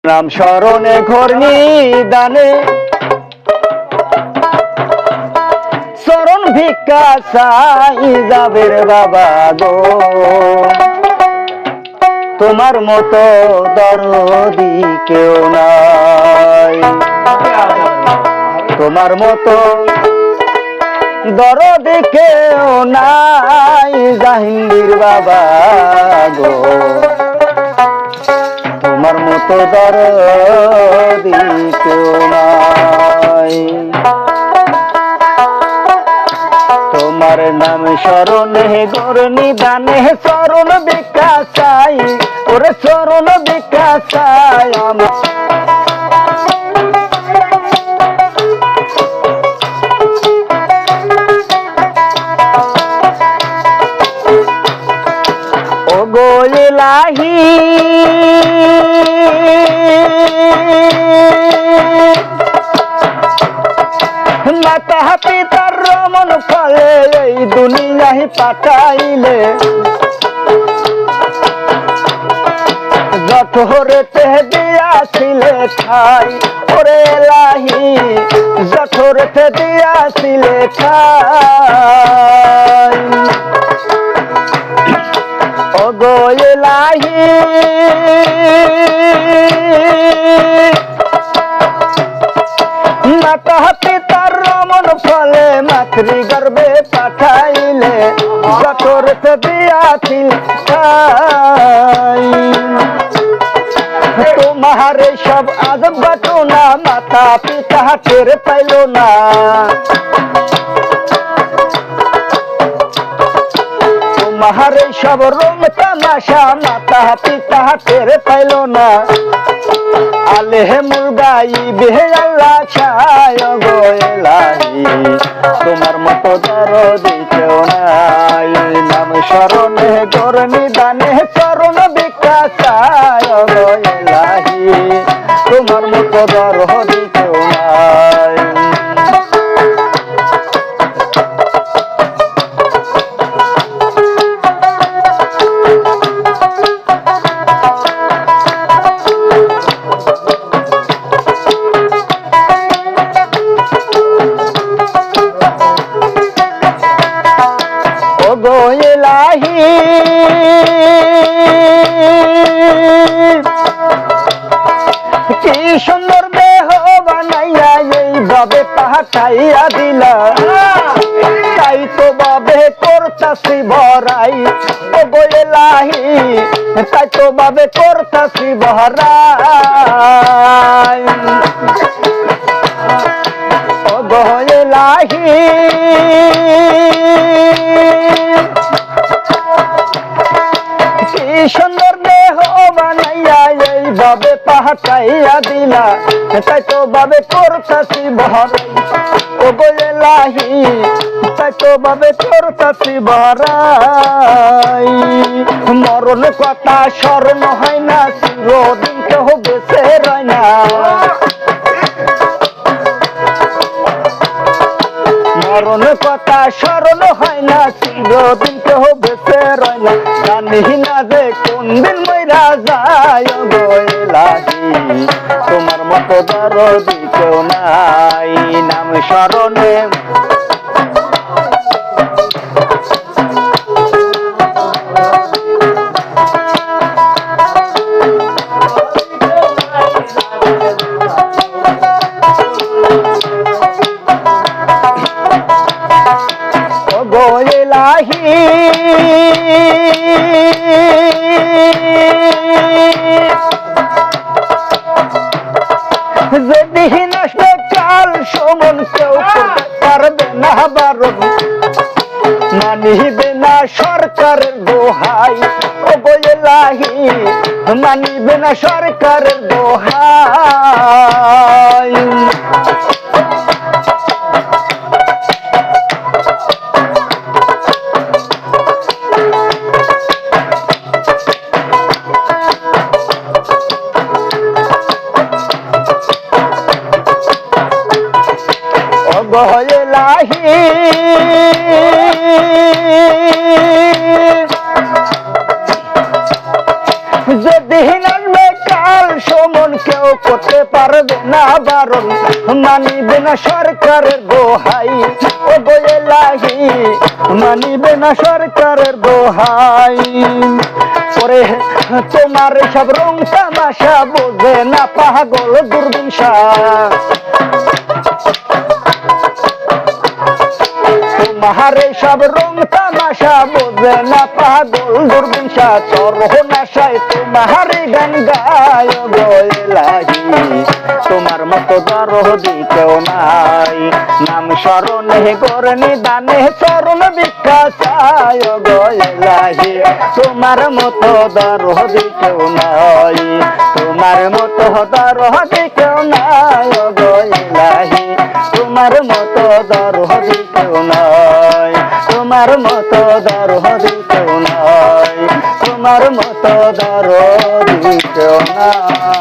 নাম স্মরণে ঘর নিদানে চরণ ভিক্ষা চাই যাবের বাবা গো, তোমার মতো দরদি কেউ নাই, তোমার মতো দরদি কেউ নাই জাহাঙ্গীর বাবা গো, তোমার মতো দরদি কেউ নাই। তোমার নাম স্মরণে ঘর নিদানে চরণ ভিক্ষা চাই, ওরে চরণ ভিক্ষা চাই আমার ও গো ইলাহি মাতা পিতার রমন ফলে এই দুনিয়ায় পাঠাইলে, জঠরেতে দিয়াছিলে ঠাই, ওরে এলাহি জঠরেতে দিয়াছিলে ঠাই। ও গো এলাহি মাতা পিতার রমন ফলে মাতৃ গর্ভে পাঠাইলে, জঠরেতে দিয়াছিল ঠাই। তোমার সব আজব ঘটনা মাতা পিতা টের পাইল না, তোমার সব রং তামাশা মাতা পিতা টের পাইল না। আলেহে মুলগাই বেহে আল্লাহ ছায় গো এলাহি, তোমার মতো দরদি কেউ নাই। নাম স্মরণে ঘর নিদানে চরণ ভিক্ষা চাই গো এলাহি, তোমার মতো দরদি কেউ নাই। ও গো এলাহি কি সুন্দর দেহ বানাইয়া এইভাবে পাঠাইয়া দিলা, তাই তো ভাবে করতাছি বড়াই। ও গো এলাহি তাই তো ভাবে করতাছি বড়াই। ও গো এলাহি কি সুন্দর দেহ বানাইয়া এইভাবে পাঠাইয়া দিলা, তাই তো ভাবে করতাছি বড়াই। ও গো এলাহি তাই তো ভাবে করতাছি বড়াই। মরণ কথা স্মরণ হয় না, চিরদিন কেহ বেঁচে রয় না। মরণ কথা স্মরণ হয় না, চিরদিন কেহ বেঁচে রয় না। জানি না যে কোন দিন মইরা যায় গো এলাহি, তোমার মতো দরদি কেউ নাই। নাম স্মরণে ও গো এলাহি যদি নষ্ট কাল সমন কেউ করতে পারবে না বারণ, মানিবে না সরকারের দোহাই। ও গো এলাহি মানিবে না সরকারের দোহাই। ও গো এলাহি যদি লাল সমন কেউ করতে পারবে না বারণ, মানিবে না সরকারের দোহাই ও গো এলাহি, মানিবে না সরকারের দোহাই। ওরে তোমার সব রং তামাশা বোঝে না পাগল দূরবীন শাহ, তোমার সব রং তামাশা বোঝে না পাগল দূরবীন শাহ। চরণাশায় তোমার গান গায় গো এলাহি, তোমার মতো দরদি কেউ নাই। নাম স্মরণে গোর নিদানে চরণ ভিক্ষা চায় গো এলাহি, তোমার মতো দরদি কেউ নাই, তোমার মতো দরদি কেউ নাই গো এলাহি, তোমার মতো দরদি কেউ নাই, তোমার মতো দরদি কেউ নাই, তোমার মতো দরদি কেউ নাই।